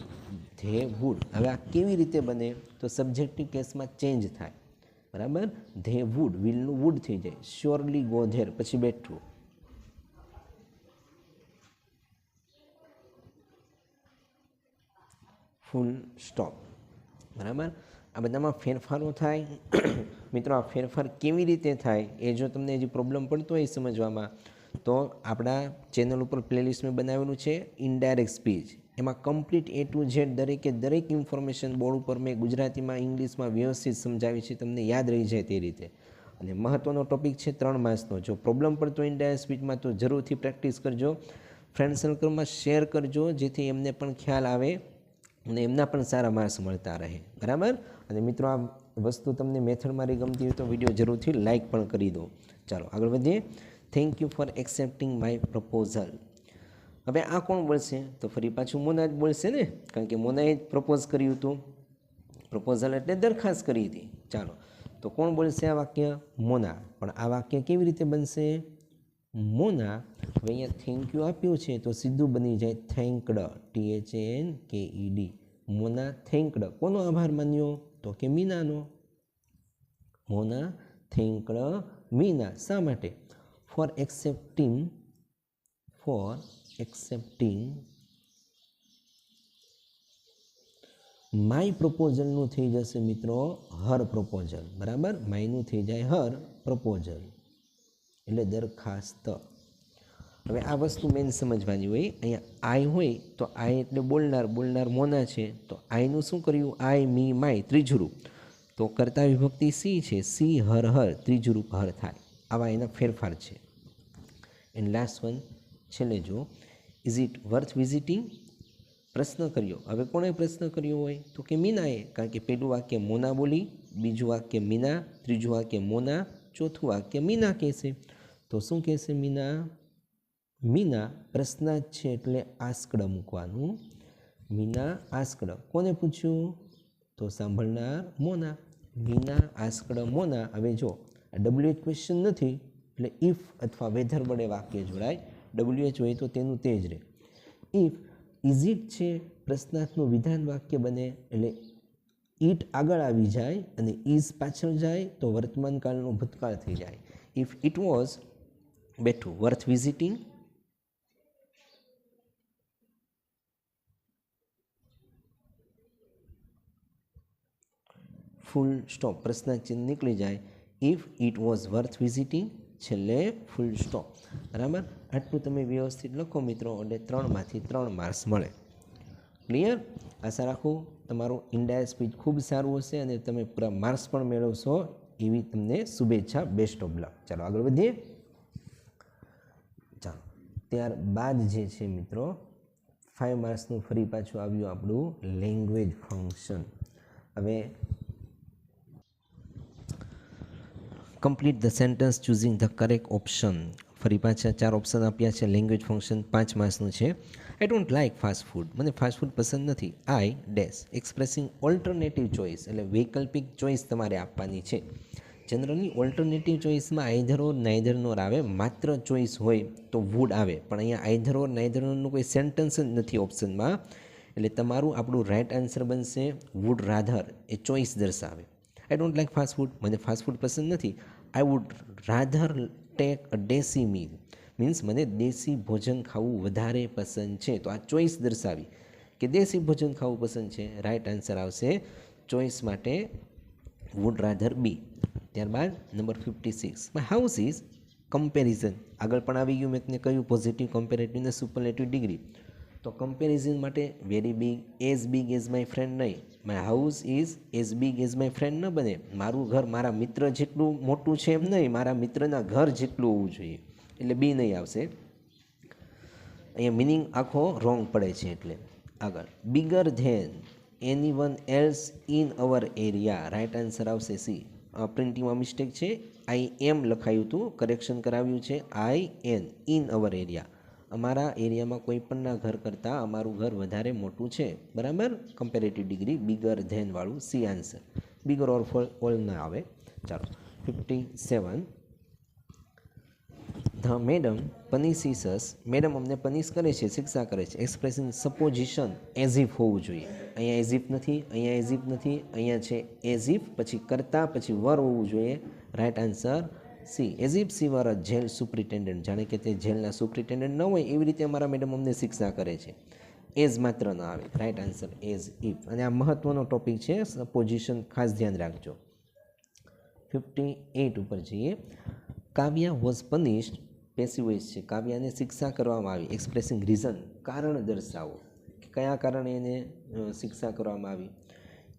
They wood. હવે આ કેવી રીતે બને? તો સબ્જેક્ટિવ કેસમાં ચેન્જ થાય, બરાબર. ધે વુડ, વિલનું વુડ થઈ જાય. શ્યોરલી ગો ધેર પછી બેઠું. ફૂલ સ્ટોપ, બરાબર. આ બધામાં ફેરફારો થાય. મિત્રો આ ફેરફાર કેવી રીતે થાય એ જો તમને હજી પ્રોબ્લેમ પડતો હોય સમજવામાં, તો આપણા ચેનલ ઉપર પ્લેલિસ્ટ મેં બનાવેલું છે ઇનડાયરેક્ટ સ્પીચ. એમાં કમ્પ્લીટ A to Z દરેકે દરેક ઇન્ફોર્મેશન બોર્ડ ઉપર મેં ગુજરાતીમાં ઇંગ્લિશમાં વ્યવસ્થિત સમજાવી છે, તમને યાદ રહી જાય તે રીતે. અને મહત્ત્વનો ટોપિક છે 3 માર્ક્સનો. જો પ્રોબ્લેમ પડતો ઇનડાયરેક્ટ સ્પીચમાં તો જરૂરથી પ્રેક્ટિસ કરજો. ફ્રેન્ડ સર્કલમાં શેર કરજો જેથી એમને પણ ખ્યાલ આવે અને એમના પણ સારા માર્ક્સ મળતા રહે, બરાબર. અને મિત્રો આ વસ્તુ તમને મેથડ મારી ગમતી હોય તો વિડીયો જરૂરથી લાઇક પણ કરી દો. ચાલો આગળ વધીએ. Thank you for accepting my proposal. હવે આ કોણ બોલશે? તો ફરી પાછું મોના જ બોલશે ને, કારણ કે મોનાએ જ પ્રપોઝ કર્યું હતું. પ્રપોઝલ એટલે દરખાસ્ત કરી હતી. ચાલો તો કોણ બોલશે આ વાક્ય? મોના. પણ આ વાક્ય કેવી રીતે બનશે? મોના. હવે અહીંયા થેન્ક યુ આપ્યું છે તો સીધું બની જાય થેન્કડ. THANKED. મોના થેન્કડ કોનો આભાર માન્યો? તો કે મીનાનો. મોના થેન્કડ મીના. શા માટે? ફોર એક્સેપ્ટિંગ માય પ્રપોઝલનું થઈ જશે મિત્રો હર પ્રપોઝલ. બરાબર, માયનું થઈ જાય હર પ્રપોઝલ એટલે દરખાસ્ત. હવે આ વસ્તુ મેન સમજવાની હોય. અહીંયા આઈ હોય તો આઈ એટલે બોલનાર મોના છે. તો આઈનું શું કર્યું? આઈ, મી, માય ત્રીજું રૂપ. તો કર્તા વિભક્તિ સી છે. સી હર ત્રીજું રૂપ હર થાય. આવા એના ફેરફાર છે. એન્ડ લાસ્ટ વન છેલ્લે જો, ઇઝ ઇટ વર્થ વિઝિટિંગ? પ્રશ્ન કર્યો. હવે કોણે પ્રશ્ન કર્યો હોય? તો કે મીનાએ. કારણ કે પહેલું વાક્ય મોના બોલી, બીજું વાક્ય મીના, ત્રીજું વાક્ય મોના, ચોથું વાક્ય મીના કહેશે. તો શું કહેશે મીના પ્રશ્નાર્થ છે એટલે આસ્કડ મૂકવાનું. મીના આસ્કડ. કોને પૂછ્યું? તો સાંભળનાર મોના. મીના આસ્કડ મોના. હવે જો WH ક્વેશ્ચન નથી એટલે ઇફ અથવા વેધર વડે વાક્ય જોડાય. WH હોય તો તેનું તે જ રહે. ઇફ ઇઝ ઇટ છે પ્રશ્નાર્થનું વિધાન વાક્ય બને એટલે ઇટ આગળ આવી જાય અને ઇઝ પાછળ જાય તો વર્તમાન કાળનો ભૂતકાળ થઈ જાય. ઇફ ઇટ વોઝ બેઠું વર્થ વિઝિટિંગ. ફૂલ સ્ટોપ પ્રશ્નાર્થ ચિહ્ન નીકળી જાય. If it was worth visiting છેલ્લે ફૂલ સ્ટોપ. બરાબર, આટલું તમે વ્યવસ્થિત લખો મિત્રો એટલે 3માંથી 3 માર્ક્સ મળે. ક્લિયર? આશા રાખું તમારું ઇન્ડાયર સ્પીચ ખૂબ સારું હશે અને તમે પૂરા માર્ક્સ પણ મેળવશો એવી તમને શુભેચ્છા. Best of luck. ચાલો આગળ વધીએ. ચાલો ત્યારબાદ જે છે મિત્રો 5 માર્ક્સનું ફરી પાછું આવ્યું આપણું લેંગ્વેજ ફંક્શન. હવે complete the sentence choosing the correct option. ફરી પાછા 4 ઓપ્શન આપ્યા છે. લેંગ્વેજ ફંક્શન 5 માર્ક્સનું છે. I don't like fast food. મને ફાસ્ટ ફૂડ પસંદ નથી. I dash expressing alternative choice એટલે વૈકલ્પિક ચોઇસ તમારે આપવાની છે. જનરલી ઓલ્ટરનેટિવ ચોઇસમાં આઈધર ઓર નાઈધર નોર આવે. માત્ર ચોઇસ હોય તો વુડ આવે, પણ અહીંયા આઈધર ઓર નાઈધર નોરનું કોઈ સેન્ટેન્સ જ નથી ઓપ્શનમાં. એટલે તમારું આપણું રાઇટ આન્સર બનશે વુડ રાધર. એ ચોઇસ દર્શાવે. આઈ ડોન્ટ લાઇક ફાસ્ટ ફૂડ. મને ફાસ્ટ ફૂડ પસંદ નથી. I would rather take a દેશી મીલ. મીન્સ મને દેશી ભોજન ખાવું વધારે પસંદ છે. તો આ ચોઇસ દર્શાવી કે દેશી ભોજન ખાવું પસંદ છે. રાઇટ આન્સર આવશે ચોઇસ માટે વુડ રાધર બી. ત્યારબાદ number 56 my house is comparison. આગળ પણ આવી ગયું. મેં તમને કહ્યું પોઝિટિવ, કમ્પેરેટિવ ને સુપરલેટિવ ડિગ્રી. તો કમ્પેરિઝન માટે very big as my friend નહીં. My house is as big as my friend ન બને. મારું ઘર મારા મિત્ર જેટલું મોટું છે એમ નહીં, મારા મિત્રના ઘર જેટલું હોવું જોઈએ. એટલે બી નહીં આવશે. અહીંયા મિનિંગ આખો રોંગ પડે છે. એટલે આગળ bigger than any one else in our area. Right answer આવશે સી. પ્રિન્ટિંગમાં મિસ્ટેક છે. આઈ એમ લખાયું હતું, કરેક્શન કરાવ્યું છે I N. In our area. અમારા એરિયામાં કોઈ પણના ઘર કરતાં અમારું ઘર વધારે મોટું છે. બરાબર, કમ્પેરેટિવ ડિગ્રી બિગર ધેન વાળું સી આન્સર. બિગર ઓર ઓલ ના આવે. ચાલો 57 the madam punishes us. Madam અમને પનિશ કરે છે, શિક્ષા કરે છે. એક્સપ્રેસિંગ સપોઝિશન એઝ ઇફ હોવું જોઈએ. અહીંયા એઝ ઇફ નથી, અહીંયા એઝ ઇફ નથી, અહીંયા છે એઝ ઇફ, પછી કરતા, પછી વર હોવું જોઈએ. Right answer C. As if she were a jail superintendent. જાણે કે તે જેલના સુપ્રિન્ટેન્ડન્ટ ન હોય એવી રીતે અમારા મેડમ અમને શિક્ષા કરે છે. એઝ માત્ર ન આવે. Right answer as if. અને આ મહત્ત્વનો ટોપિક છે, સપોઝિશન ખાસ ધ્યાન રાખજો. 58 ઉપર જઈએ. કાવ્યા વોઝ પનિશ્ડ. પેસિવ વોઇસ છે. કાવ્યાને શિક્ષા કરવામાં આવી. Expressing reason. કારણ દર્શાવો. કયા કારણે એને શિક્ષા કરવામાં આવી.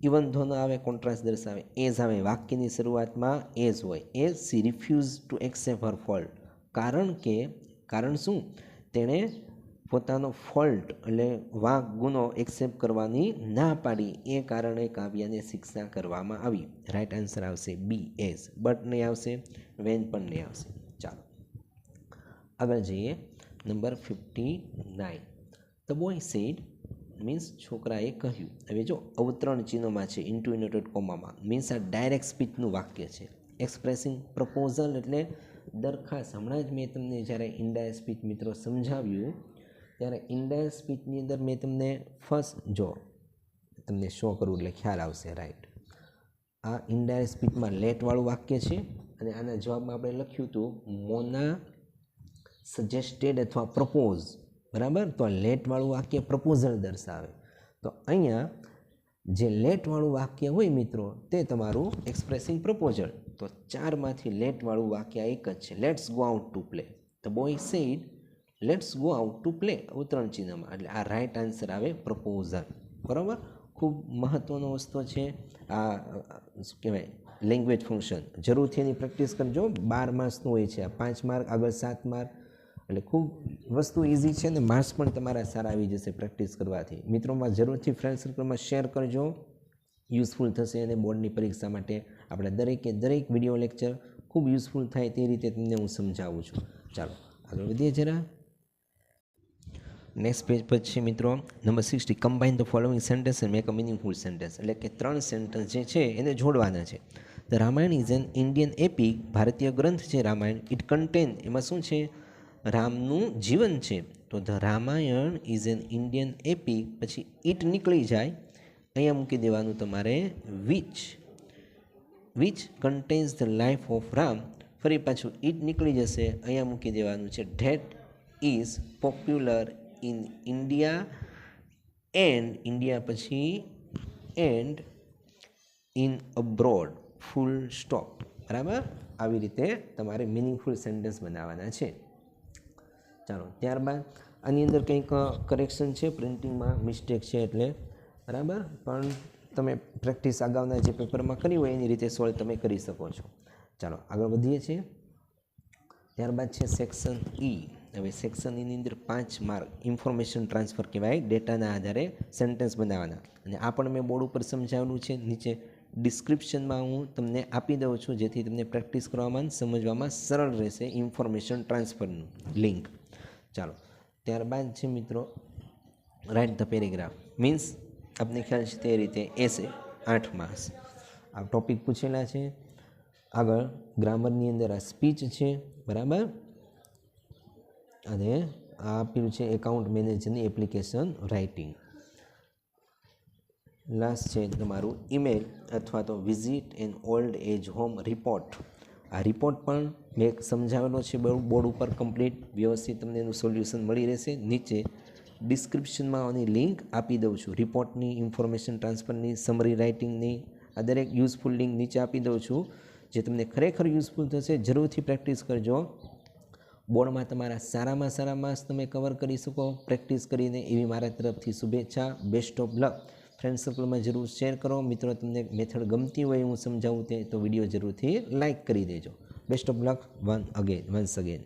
ઇવન ધો ન આવે, કોન્ટ્રાસ્ટ દર્શાવે. એઝ આવે. વાક્યની શરૂઆતમાં એઝ હોય. As C refuse two accept હર ફોલ્ટ. કારણ કે, કારણ શું? તેણે પોતાનો ફોલ્ટ એટલે વાંક ગુનો એક્સેપ્ટ કરવાની ના પાડી. એ કારણે કાવ્યાને શિક્ષા કરવામાં આવી. રાઇટ આન્સર આવશે બી એઝ. બટ નહીં આવશે, વેન પણ નહીં આવશે. ચાલો આગળ જઈએ. Number 59 the boy said means છોકરાએ કહ્યું. હવે જો અવતરણ ચિહ્નમાં છે, ઇન્ટરનેટેડ કોમામાં, મીન્સ આ ડાયરેક્ટ સ્પીચનું વાક્ય છે. એક્સપ્રેસિંગ પ્રપોઝલ એટલે દરખાસ્ત. હમણાં જ મેં તમને જ્યારે ઇન્ડાયર સ્પીચ મિત્રો સમજાવ્યું ત્યારે ઇન્ડાયર સ્પીચની અંદર મેં તમને ફર્સ્ટ જો તમને શો કરું એટલે ખ્યાલ આવશે. રાઈટ. આ ઇનડાયરેક્ટ સ્પીચમાં લેટવાળું વાક્ય છે અને આના જવાબમાં આપણે લખ્યું હતું મોના સજેસ્ટેડ અથવા પ્રપોઝ. બરાબર. તો લેટવાળું વાક્ય પ્રપોઝલ દર્શાવે. તો અહીંયા જે લેટવાળું વાક્ય હોય મિત્રો તે તમારું એક્સપ્રેસિંગ પ્રપોઝલ. તો 4માંથી લેટવાળું વાક્ય એક જ છે, let's go out to play. The boy said let's go out to play, ઉત્તરણ ચિહ્નમાં. એટલે આ રાઇટ આન્સર આવે પ્રપોઝલ. બરાબર. ખૂબ મહત્ત્વનો વસ્તુ છે આ શું કહેવાય લેંગ્વેજ ફંક્શન. જરૂરથી એની પ્રેક્ટિસ કરજો. 12 માર્ક્સનું હોય છે, આ 5 માર્ક આગળ 7 માર્ક, એટલે ખૂબ વસ્તુ ઇઝી છે ને માર્ક્સ પણ તમારા સારા આવી જશે પ્રેક્ટિસ કરવાથી. મિત્રોમાં જરૂરથી ફ્રેન્ડ સર્કલમાં શેર કરજો, યુઝફુલ થશે. અને બોર્ડની પરીક્ષા માટે આપણે દરેક વિડીયો લેક્ચર ખૂબ યુઝફુલ થાય તે રીતે તમને હું સમજાવું છું. ચાલો આગળ વધીએ જરા. નેક્સ્ટ પેજ પર છે મિત્રો number 60, combine the following sentence and make a meaningful sentence. એટલે કે 3 સેન્ટેન્સ જે છે એને જોડવાના છે. The Ramayana is an Indian epic. ભારતીય ગ્રંથ છે રામાયણ. ઇટ કન્ટેન, એમાં શું છે, રામનું જીવન છે. તો the Ramayana is an Indian epic, પછી ઇટ નીકળી જાય, અહીંયા મૂકી દેવાનું તમારે which contains the life of Ram. ફરી પાછું ઇટ નીકળી જશે, અહીંયા મૂકી દેવાનું છે that is popular in India and, India પછી and in abroad, full stop. બરાબર. આવી રીતે તમારે મિનિંગફુલ સેન્ટેન્સ બનાવવાના છે. ચાલો ત્યારબાદ આની અંદર કંઈક કરેક્શન છે, પ્રિન્ટિંગમાં મિસ્ટેક છે એટલે. બરાબર. પણ તમે પ્રેક્ટિસ અગાઉના જે પેપરમાં કરી હોય એની રીતે સોલ્વ તમે કરી શકો છો. ચાલો આગળ વધીએ છીએ. ત્યારબાદ છે સેક્શન ઈ. હવે સેક્શન ઈની અંદર 5 માર્ક ઇન્ફોર્મેશન ટ્રાન્સફર કહેવાય. ડેટાના આધારે સેન્ટેન્સ બનાવવાના. અને આ પણ મેં બોર્ડ ઉપર સમજાવેલું છે. નીચે ડિસ્ક્રિપ્શનમાં હું તમને આપી દઉં છું જેથી તમને પ્રેક્ટિસ કરવામાં સમજવામાં સરળ રહેશે ઇન્ફોર્મેશન ટ્રાન્સફરનું લિંક. ચાલો ત્યારબાદ છે મિત્રો રાઇટ ધ પેરેગ્રાફ. મીન્સ આપને ખ્યાલ છે તે રીતે એસે 8 માર્ક્સ આ ટોપિક પૂછેલા છે. આગળ ગ્રામરની અંદર આ સ્પીચ છે. બરાબર. અને આ આપ્યું છે એકાઉન્ટ મેનેજરની એપ્લિકેશન રાઇટિંગ. લાસ્ટ છે તમારું ઈમેલ અથવા તો visit an old age home report. આ રિપોર્ટ પણ મેં સમજાવેલો છે બોર્ડ ઉપર કમ્પ્લીટ વ્યવસ્થિત તમને એનું સોલ્યુશન મળી રહેશે. નીચે ડિસ્ક્રિપ્શનમાં આની લિંક આપી દઉં છું. રિપોર્ટની, ઇન્ફોર્મેશન ટ્રાન્સફરની, સમરી રાઇટિંગની, આ દરેક યુઝફુલ લિંક નીચે આપી દઉં છું જે તમને ખરેખર યુઝફુલ થશે. જરૂરથી પ્રેક્ટિસ કરજો. બોર્ડમાં તમારા સારામાં સારા માર્ક્સ તમે કવર કરી શકો પ્રેક્ટિસ કરીને, એવી મારા તરફથી શુભેચ્છા. Best of luck. ફ્રેન્ડ સર્કલમાં જરૂર શેર કરો. મિત્રો તમને મેથડ ગમતી હોય હું સમજાવું તે તો વિડીયો જરૂરથી લાઇક કરી દેજો. Best of luck once again.